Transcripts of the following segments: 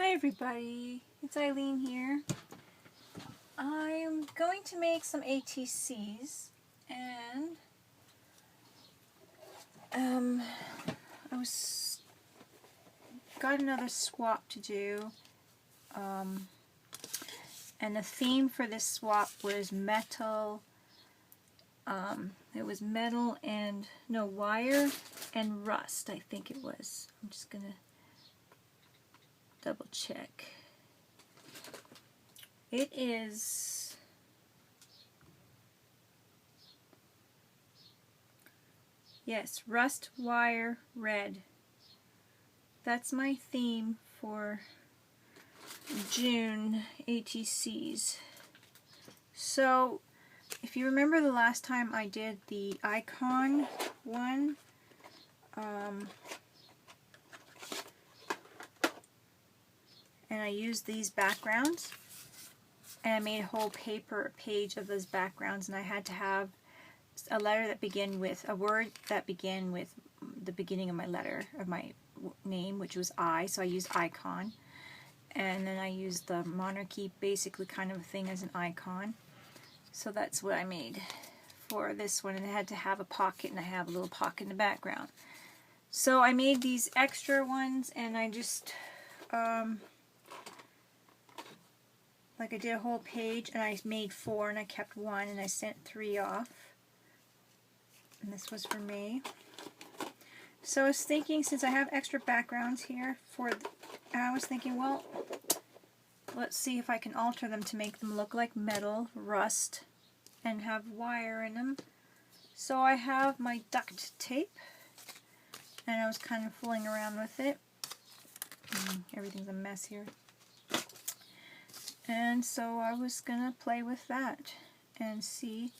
Hi everybody, it's Eileen here. I'm going to make some ATCs and got another swap to do, and the theme for this swap was metal. It was metal and wire and rust, I think it was. I'm just gonna double check. It is yes, rust, wire, red. That's my theme for June ATCs. So if you remember the last time I did the icon one, and I used these backgrounds, and I made a whole page of those backgrounds, and I had to have a letter that began with a word that began with the beginning of my letter of my name, which was I, so I used icon, and then I used the monarchy basically kind of a thing as an icon. So that's what I made for this one, and it had to have a pocket, and I have a little pocket in the background. So I made these extra ones, and I just like I did a whole page, and I made 4 and I kept 1 and I sent 3 off, and this was for me. So I was thinking, since I have extra backgrounds here I was thinking, well, let's see if I can alter them to make them look like metal, rust, and have wire in them. So I have my duct tape, and I was kind of fooling around with it. Everything's a mess here. And so I was gonna play with that and see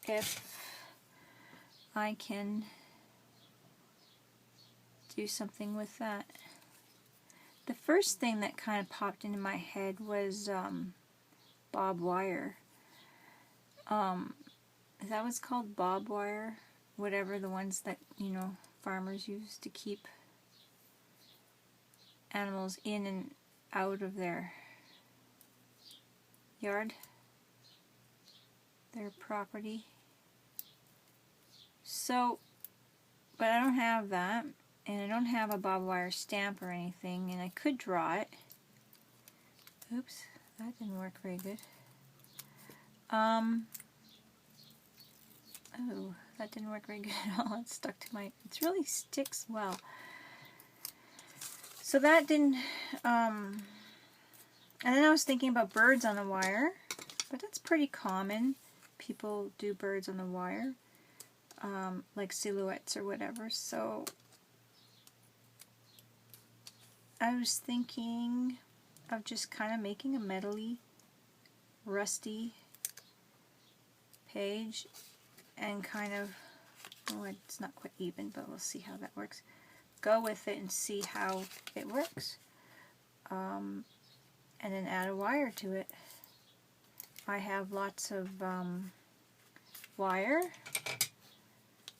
if I can do something with that. The first thing that kind of popped into my head was bob wire. Is that what's called, bob wire? Whatever, the ones that, farmers use to keep animals in and out of their yard, their property. So, but I don't have that, and I don't have a bob wire stamp or anything, and I could draw it. Oops, that didn't work very good. Oh, that didn't work very good at all. It stuck to my, it really sticks well. So that didn't, and then I was thinking about birds on the wire, but that's pretty common. People do birds on the wire, like silhouettes or whatever. So I was thinking of just kind of making a metally, rusty page, and kind of, oh, it's not quite even, but we'll see how that works. Go with it and see how it works. And then add a wire to it. I have lots of wire,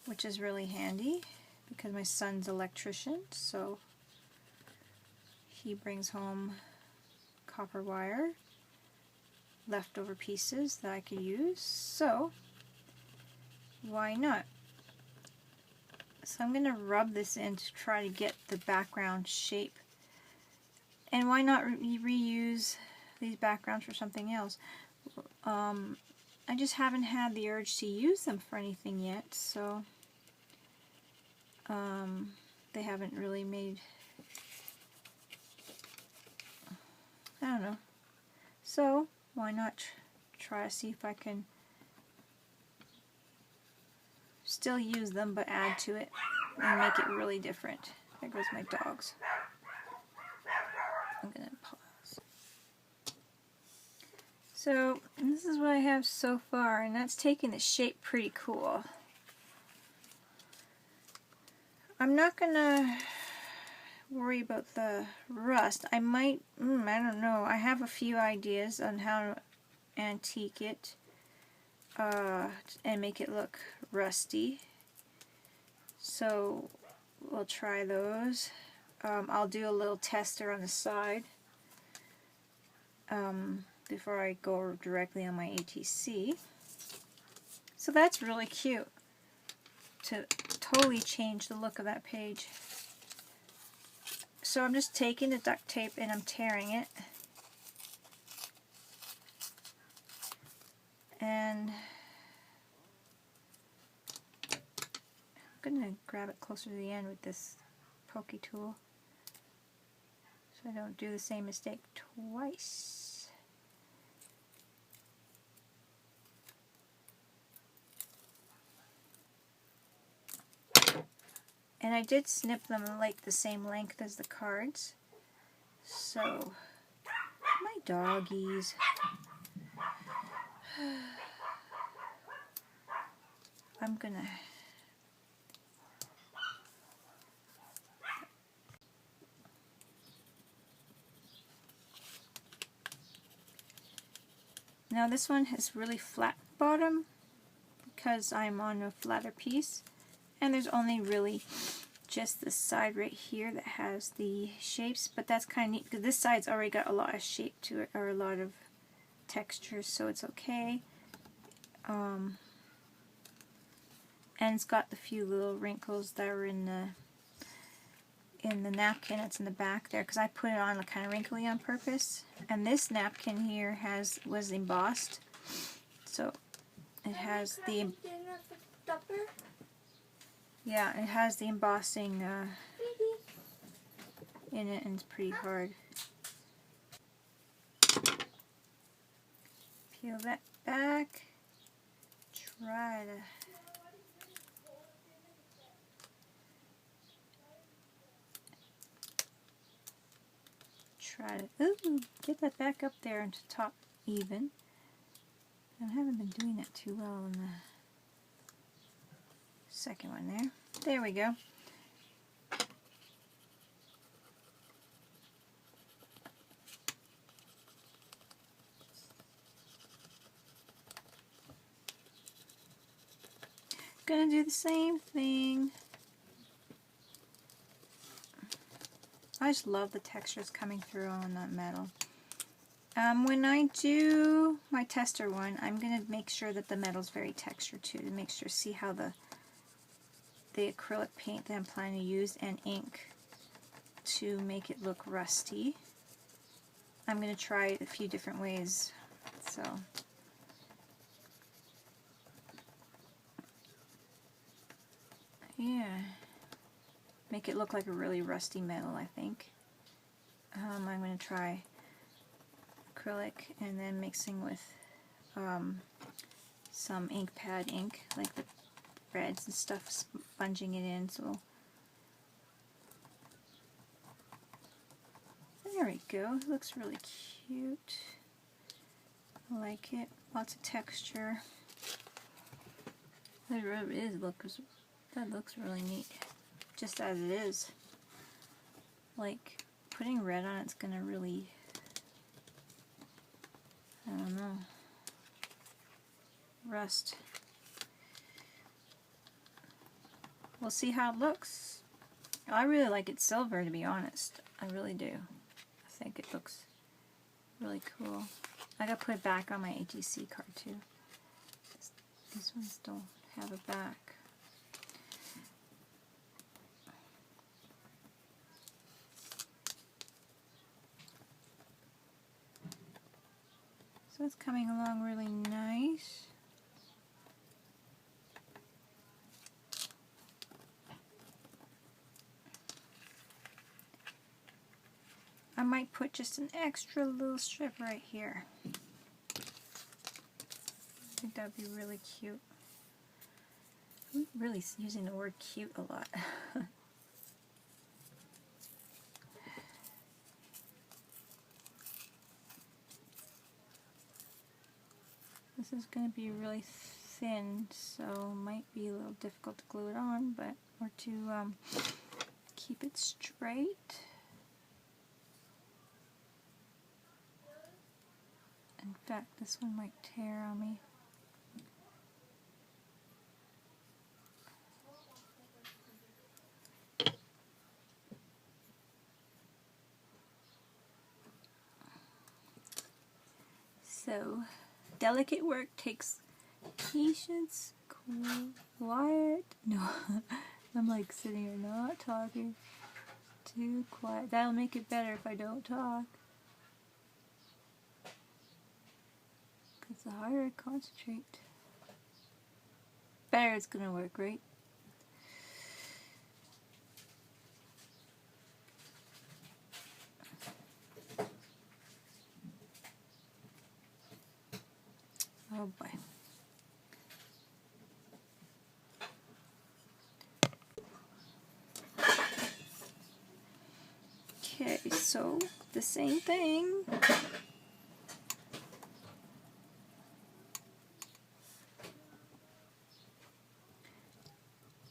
which is really handy because my son's an electrician, so he brings home copper wire, leftover pieces that I could use, so why not? So I'm going to rub this in to try to get the background shape. And why not reuse these backgrounds for something else? I just haven't had the urge to use them for anything yet, so they haven't really made, I don't know. So why not try to see if I can still use them but add to it and make it really different. There goes my dogs. I'm gonna pause. So this is what I have so far, and that's taking the shape pretty cool. I'm not gonna worry about the rust. I might, I don't know. I have a few ideas on how to antique it and make it look rusty. So we'll try those. I'll do a little tester on the side before I go directly on my ATC. So that's really cute to totally change the look of that page. So I'm just taking the duct tape and I'm tearing it. And I'm going to grab it closer to the end with this pokey tool so I don't do the same mistake twice. And I did snip them like the same length as the cards. So, my doggies. I'm gonna now this one has really flat bottom because I'm on a flatter piece, and there's only really just this side right here that has the shapes, but that's kind of neat because this side's already got a lot of shape to it, or a lot of texture, so it's okay. And it's got the few little wrinkles that are in the napkin. It's in the back there because I put it on kind of wrinkly on purpose. And this napkin here was embossed, so it has the it has the embossing in it, and it's pretty hard. Peel that back. Try to get that back up there and to top even. I haven't been doing that too well in the second one there. There we go. Gonna do the same thing. I just love the textures coming through on that metal. When I do my tester one, I'm going to make sure that the metal's very textured too, to make sure, see how the acrylic paint that I'm planning to use and ink to make it look rusty. I'm going to try it a few different ways. So yeah, make it look like a really rusty metal, I think. I'm going to try acrylic and then mixing with some ink pad ink, like the reds and stuff, sponging it in. So there we go. It looks really cute. I like it. Lots of texture. That really is that looks really neat, just as it is. Like, putting red on it's gonna really, I don't know, rust. We'll see how it looks. I really like it silver, to be honest. I really do. I think it looks really cool. I gotta put it back on my ATC card too. These ones don't have a back. So it's coming along really nice. I might put just an extra little strip right here. I think that would be really cute. I'm really using the word cute a lot. This is going to be really thin, so might be a little difficult to glue it on, but or to keep it straight. In fact, this one might tear on me. So, delicate work takes patience, quiet. No, I'm like sitting here not talking. Too quiet. That'll make it better if I don't talk. Because the harder I concentrate, better it's gonna work, right? Oh boy. Okay, so the same thing.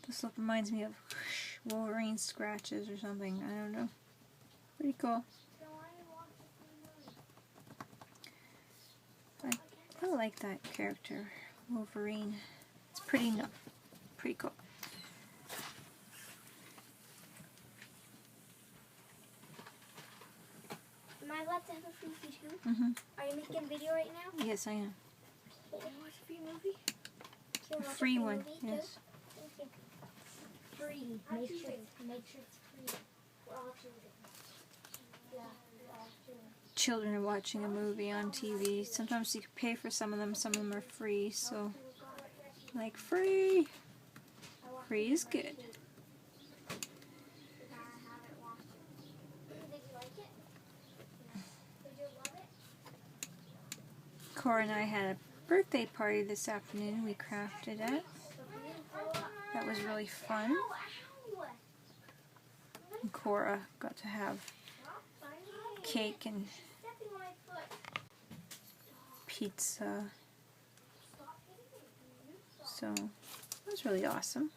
This look reminds me of Wolverine scratches or something. I don't know. Pretty cool. I like that character, Wolverine. It's pretty cool. Am I allowed to have a freebie too? Mm-hmm. Are you making a video right now? Yes, I am. You want to watch a free movie? A free one, yes. Too? Free. Make sure it's free. We're all children. Yeah, we're all children. Children are watching a movie on TV. Sometimes you can pay for some of them are free, so like free. Free is good. Did you like it? Did you love it? Cora and I had a birthday party this afternoon. We crafted it. That was really fun. And Cora got to have cake and pizza. So it was really awesome.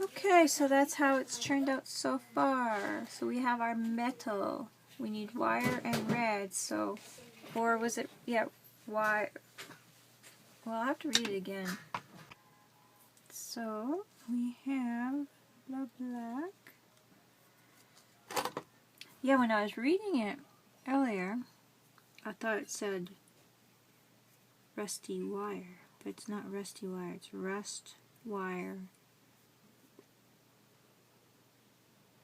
Okay, so that's how it's turned out so far. So we have our metal. We need wire and red. So, or was it, yeah, wire. Well, I'll have to read it again. So we have the black. Yeah, when I was reading it earlier, I thought it said rusty wire, but it's not rusty wire, it's rust wire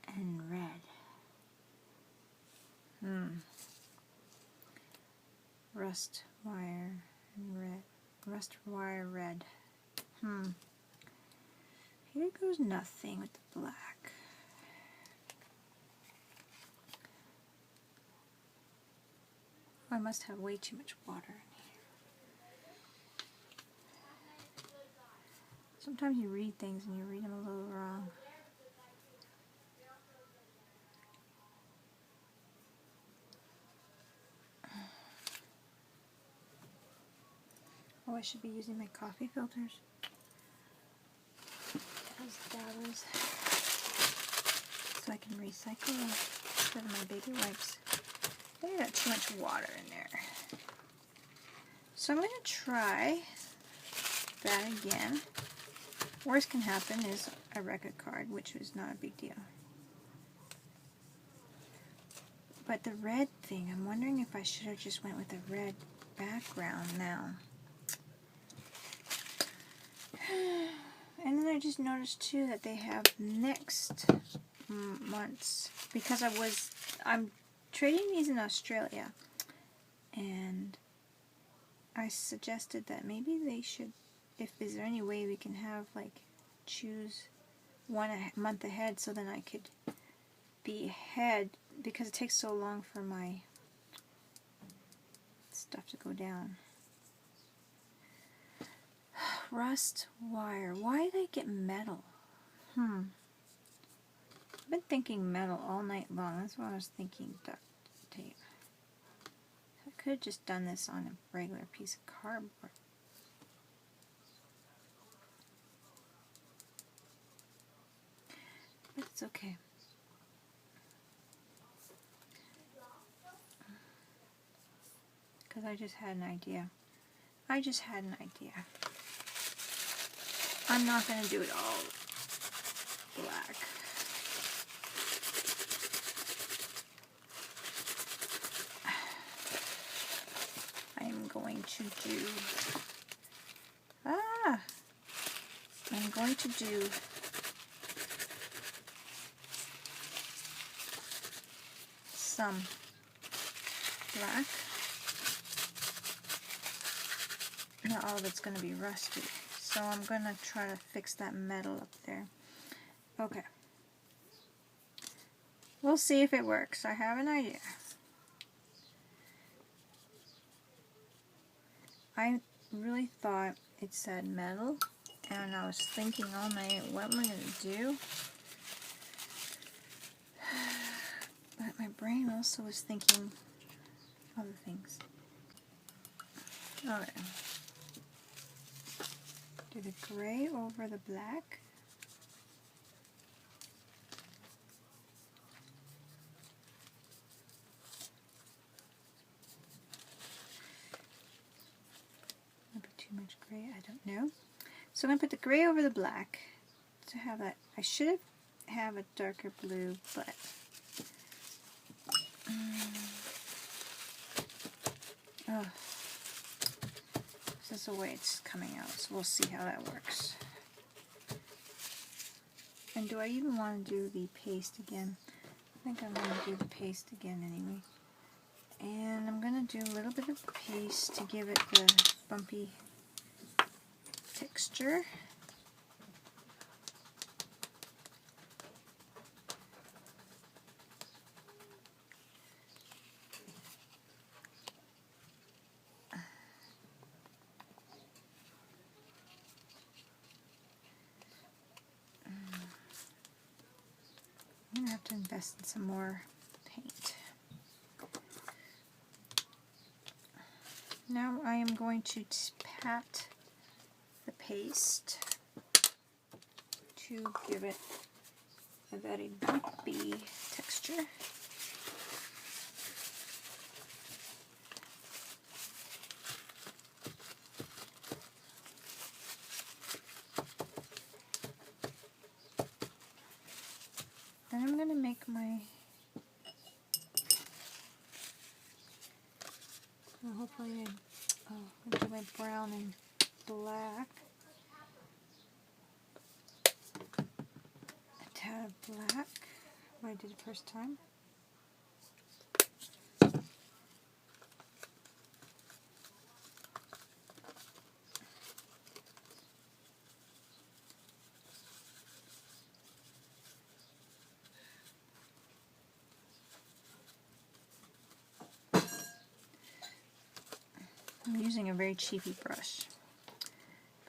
and red. Rust wire and red. Rust wire red. Here goes nothing with the black. Oh, I must have way too much water in here. Sometimes you read things and you read them a little wrong. Oh, I should be using my coffee filters. Those dabbers. So I can recycle them instead of my baby wipes. I got too much water in there. So I'm going to try that again. Worst can happen is I wreck a card, which was not a big deal. But the red thing, I'm wondering if I should have just went with a red background now. And then I just noticed too that they have next months, because I'm trading these in Australia, and I suggested that maybe they should, is there any way we can have like choose one a month ahead, so then I could be ahead, because it takes so long for my stuff to go down. Rust wire. Why did I get metal? I've been thinking metal all night long. That's why I was thinking duct tape. I could have just done this on a regular piece of cardboard. But it's okay. Because I just had an idea. I'm not going to do it all black. I'm going to do, I'm going to do some black. Not all of it's going to be rusty, so I'm going to try to fix that metal up there. Okay. We'll see if it works. I have an idea. I really thought it said metal, and I was thinking all night, what am I going to do? But my brain also was thinking other things. Okay. Do the gray over the black. Maybe too much gray, I don't know. So I'm going to put the gray over the black to have that. I should have a darker blue, but oh, this is the way it's coming out, so we'll see how that works. And do I even want to do the paste again? I think I'm going to do the paste again anyway. And I'm going to do a little bit of paste to give it the bumpy texture. I'm going to have to invest in some more paint. Now I am going to pat the paste to give it a very bumpy texture. Then I'm going to make my, well, hopefully I'll do my brown and black. A tad of black, what I did the first time. I'm using a very cheapy brush,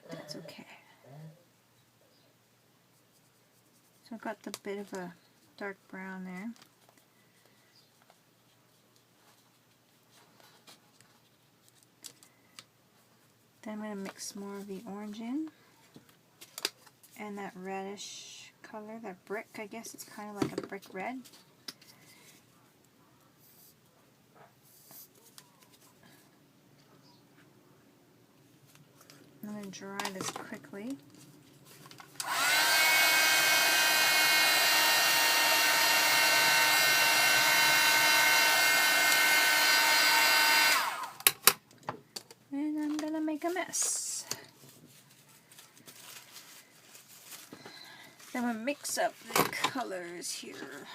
but that's okay. So I've got the bit of a dark brown there. Then I'm going to mix more of the orange in, and that reddish color, that brick, I guess it's kind of like a brick red. I'm going to dry this quickly. And I'm going to make a mess. Then we'll mix up the colors here.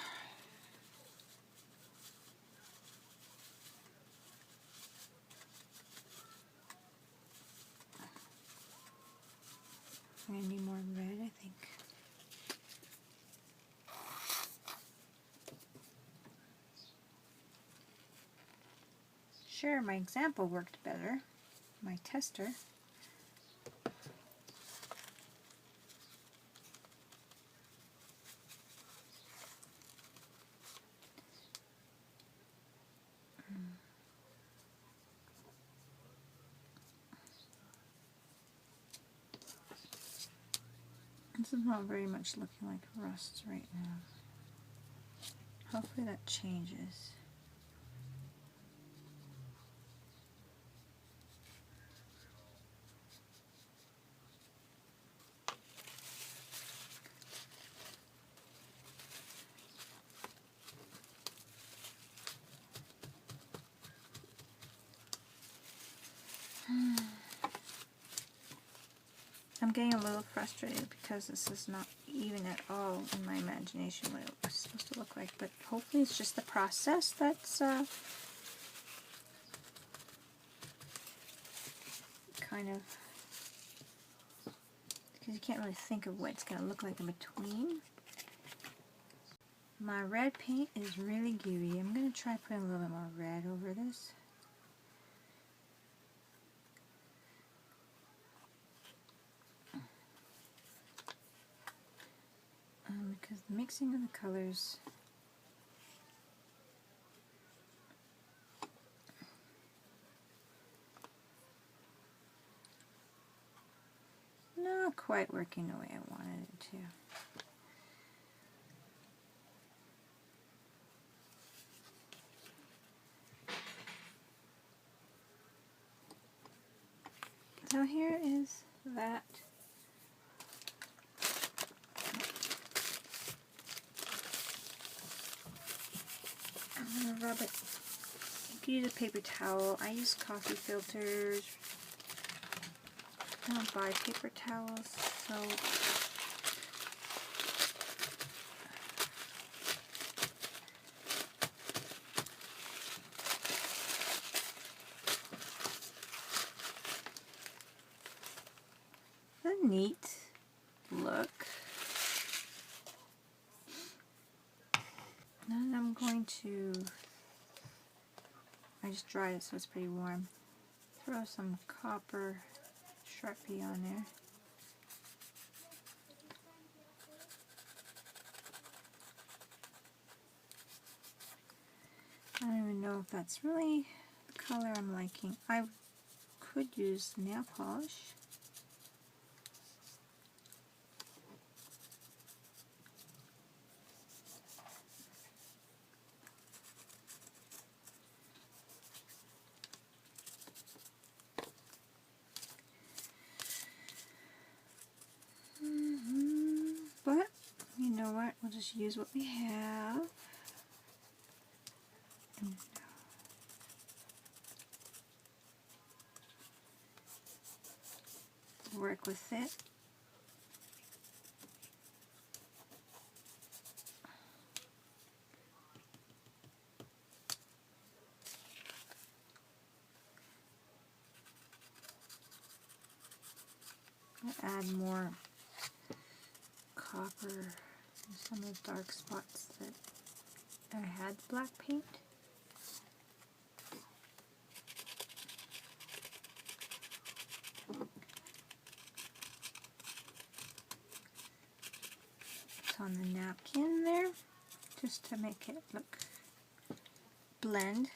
I'm going to need more red, I think. Sure, my example worked better. My tester. This is not very much looking like rust right now. Hopefully that changes. I'm getting a little frustrated because this is not even at all in my imagination what it was supposed to look like, but hopefully it's just the process that's kind of, because you can't really think of what it's going to look like in between. My red paint is really gooey. I'm going to try putting a little bit more red over this. Because the mixing of the colors not quite working the way I wanted it to. So here is that. I'm going to rub it. You can use a paper towel. I use coffee filters. I don't buy paper towels, so a neat look. Then I'm going to, I just dried it so it's pretty warm, throw some copper Sharpie on there. I don't even know if that's really the color I'm liking. I could use nail polish. But, you know what, we'll just use what we have. And work with it. I'll add more copper in some of the dark spots that I had black paint. It's on the napkin there, just to make it look blend.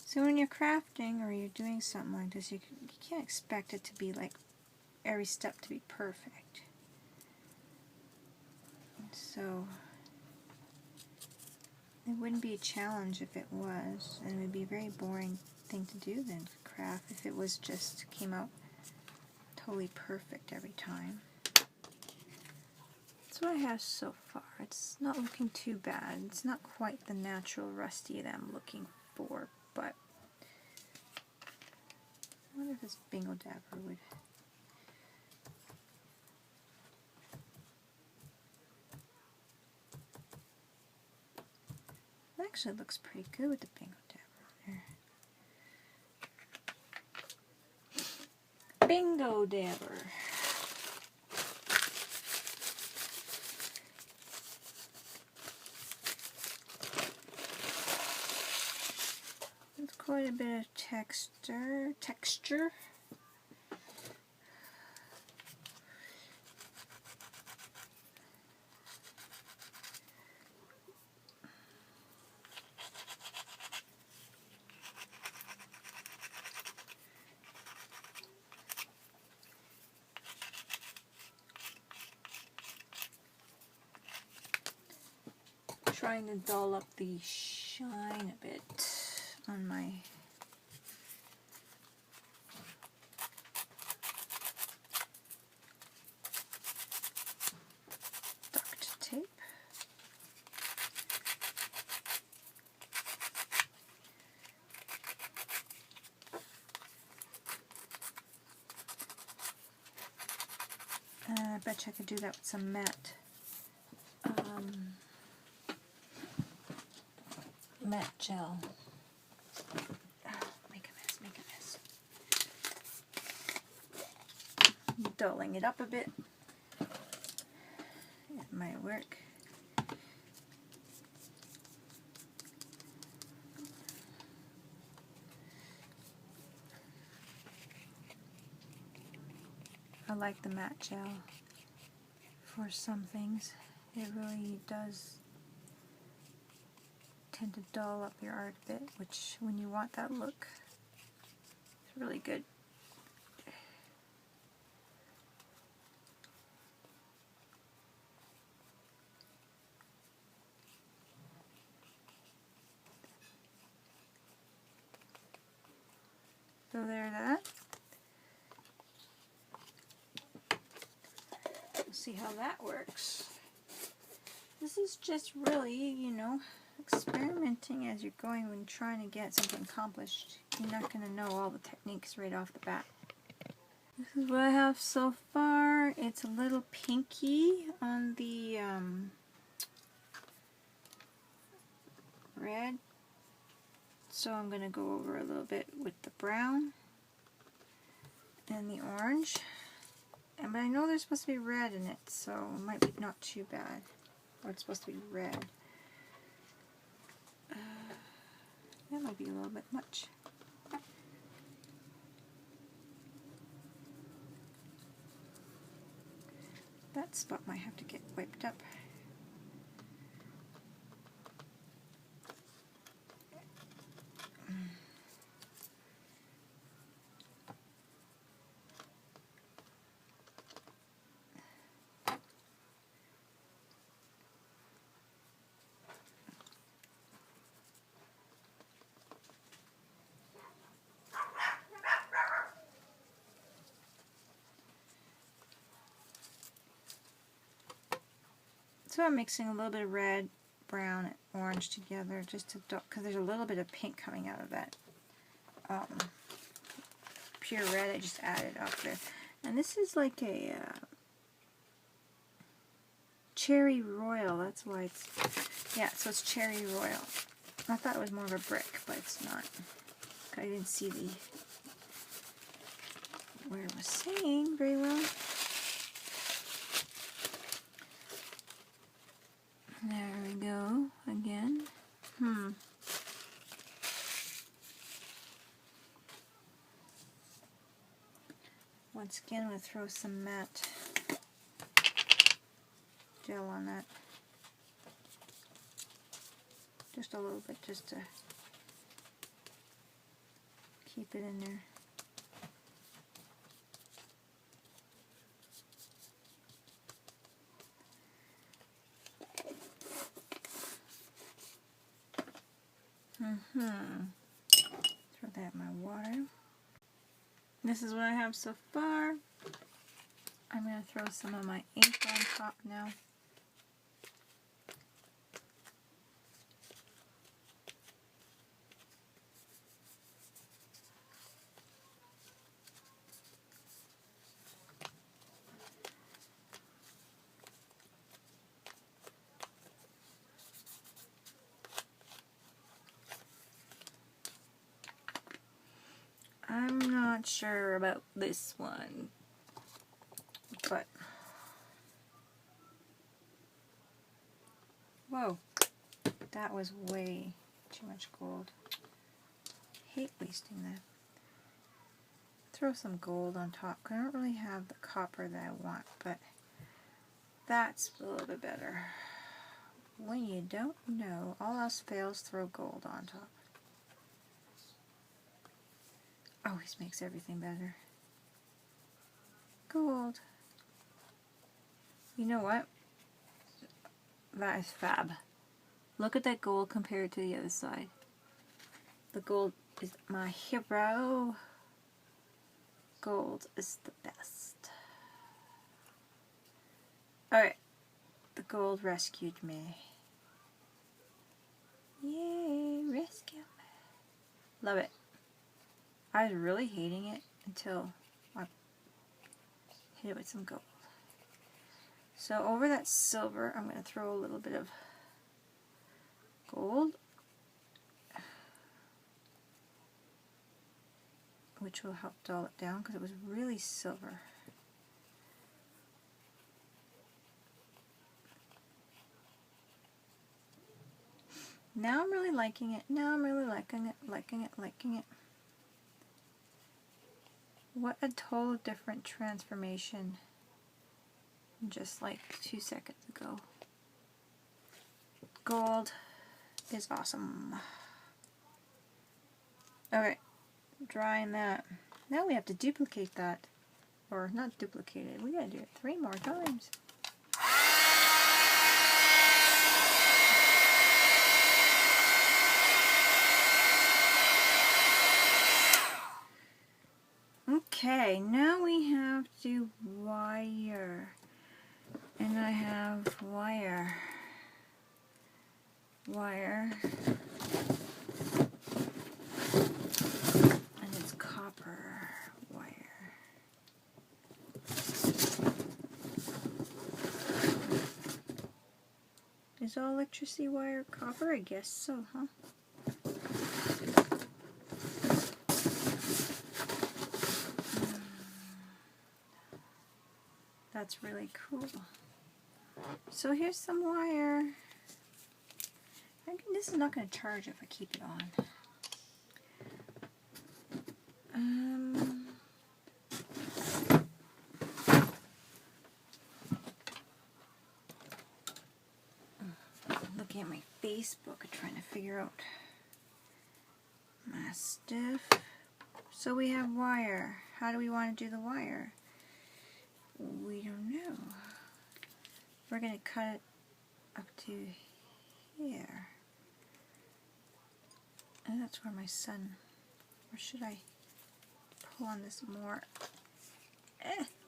So when you're crafting or you're doing something like this, you can't expect it to be like every step to be perfect. So it wouldn't be a challenge if it was, and it would be a very boring thing to do then, craft, if it was just came out totally perfect every time. That's what I have so far. It's not looking too bad. It's not quite the natural rusty that I'm looking for, but I wonder if this Bingo Dabber would. It actually looks pretty good with the Bingo Dabber there. Bingo Dabber. There's quite a bit of texture. Trying to dull up the shine a bit on my much. I could do that with some matte matte gel. Make a mess. Dulling it up a bit. It might work. I like the matte gel for some things. It really does tend to dull up your art a bit, which when you want that look, it's really good. So there's that. We'll see how that works. This is just really, you know, experimenting as you're going when trying to get something accomplished. You're not going to know all the techniques right off the bat. This is what I have so far. It's a little pinky on the red. So I'm going to go over a little bit with the brown and the orange. But I know there's supposed to be red in it, so it might be not too bad. Or it's supposed to be red. That might be a little bit much. That spot might have to get wiped up. So I'm mixing a little bit of red, brown, and orange together just to, because there's a little bit of pink coming out of that pure red I just added up there. And this is like a cherry royal, that's why it's, yeah, so it's cherry royal. I thought it was more of a brick, but it's not. I didn't see where it was saying very well. There we go, again. Once again, I'm going to throw some matte gel on that. Just a little bit, just to keep it in there. Throw that in my water. This is what I have so far. I'm going to throw some of my ink on top now. I'm not sure about this one, but whoa, that was way too much gold. Hate wasting that. Throw some gold on top. I don't really have the copper that I want, but that's a little bit better. When you don't know, all else fails, throw gold on top. Always makes everything better. Gold. You know what? That is fab. Look at that gold compared to the other side. The gold is my hero. Gold is the best. Alright. The gold rescued me. Yay, rescue me. Love it. I was really hating it until I hit it with some gold. So over that silver, I'm going to throw a little bit of gold, which will help dull it down because it was really silver. Now I'm really liking it. Now I'm really liking it. What a total different transformation just like 2 seconds ago. Gold is awesome. Okay, drying that. Now we have to duplicate that. Or not duplicate it, we gotta do it 3 more times. Okay, now we have to wire. And I have wire. And it's copper wire. Is all electricity wire copper? I guess so, huh? That's really cool. So here's some wire. I think this is not going to charge if I keep it on. Looking at my Facebook, trying to figure out my stuff. So we have wire. How do we want to do the wire? We don't know. We're going to cut it up to here. And that's where my son, or should I pull on this more?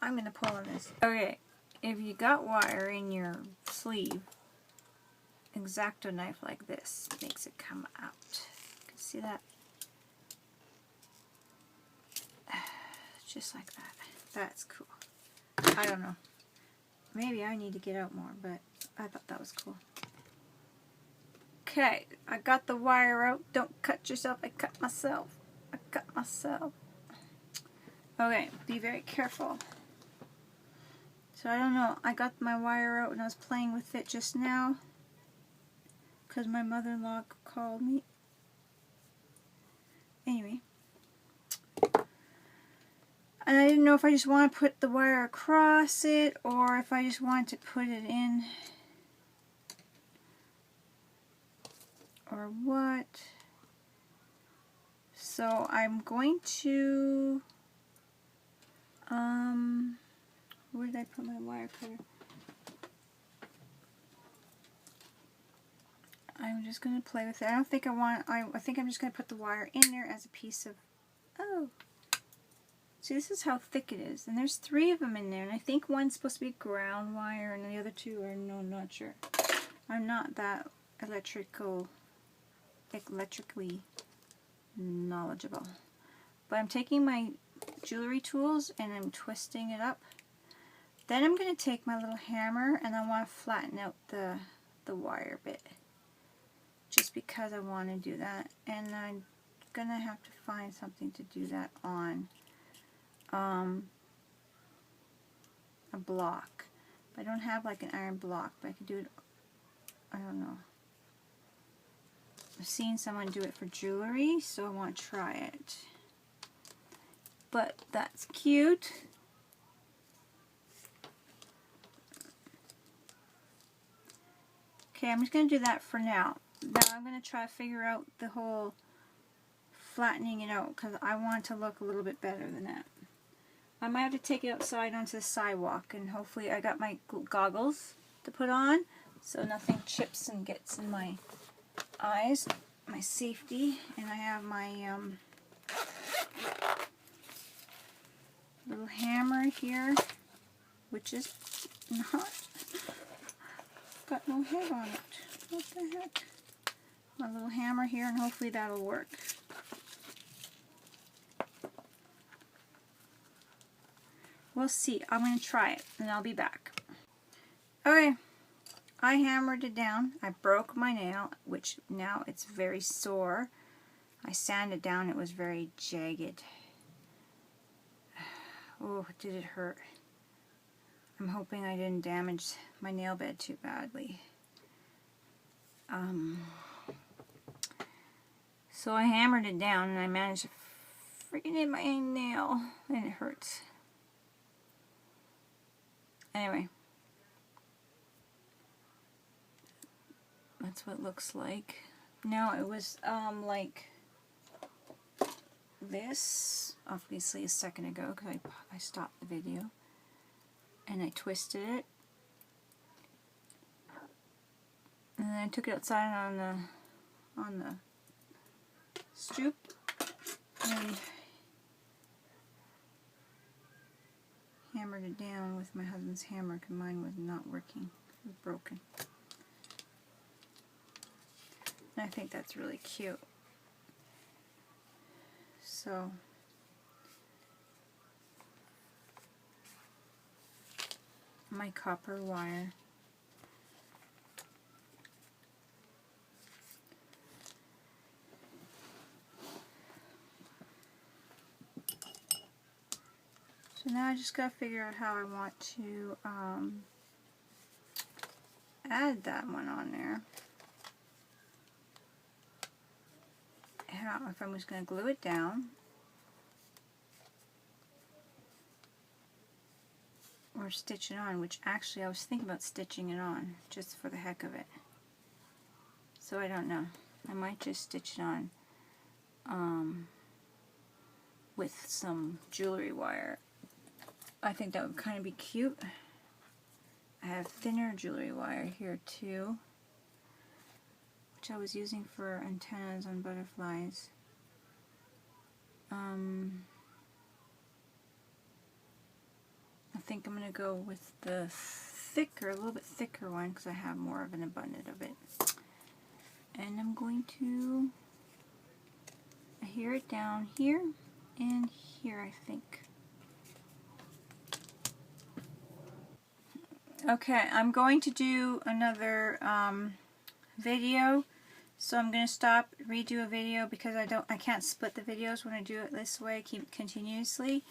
I'm going to pull on this. Okay, if you got wire in your sleeve, X-Acto knife like this makes it come out. You can see that? Just like that. That's cool. I don't know. Maybe I need to get out more, but I thought that was cool. Okay, I got the wire out. Don't cut yourself. I cut myself. Okay, be very careful. So I don't know. I got my wire out and I was playing with it just now because my mother-in-law called me. Anyway. And I didn't know if I just want to put the wire across it or if I just want to put it in or what. So I'm going to, where did I put my wire cutter? I'm just going to play with it. I don't think I want, I think I'm just going to put the wire in there as a piece of, oh. See, this is how thick it is. And there's 3 of them in there. And I think one's supposed to be ground wire and the other 2 are, no, not sure. I'm not that electrically knowledgeable. But I'm taking my jewelry tools and I'm twisting it up. Then I'm going to take my little hammer and I want to flatten out the wire bit. Just because I want to do that. And I'm going to have to find something to do that on. A block. I don't have like an iron block, but I can do it, I don't know. I've seen someone do it for jewelry, so I want to try it. But that's cute. Okay, I'm just going to do that for now. Now I'm going to try to figure out the whole flattening it out because I want it to look a little bit better than that. I might have to take it outside onto the sidewalk and hopefully I got my goggles to put on so nothing chips and gets in my eyes, my safety, and I have my little hammer here, which is not, got no head on it. What the heck? My little hammer here and hopefully that'll work. We'll see. I'm going to try it and I'll be back. Okay, I hammered it down. I broke my nail, which now it's very sore. I sanded down, it was very jagged. Oh, did it hurt? I'm hoping I didn't damage my nail bed too badly. So I hammered it down and I managed to freaking hit my nail and it hurts. Anyway, that's what it looks like. Now it was like this, obviously a second ago, because I stopped the video and I twisted it, and then I took it outside on the stoop and hammered it down with my husband's hammer because mine was not working. It was broken. And I think that's really cute. So my copper wire. So now I just gotta figure out how I want to add that one on there. How, if I'm just gonna glue it down, or stitch it on, which actually I was thinking about stitching it on just for the heck of it. So I don't know. I might just stitch it on with some jewelry wire. I think that would kind of be cute. I have thinner jewelry wire here too, which I was using for antennas on butterflies. I think I'm going to go with the thicker, a little bit thicker one, because I have more of an abundance of it. And I'm going to adhere it down here and here, I think. Okay, I'm going to do another video, so I'm going to stop, redo a video, because I can't split the videos when I do it this way, keep continuously.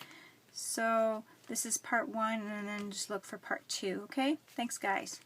So this is part 1, and then just look for part 2, okay? Thanks, guys.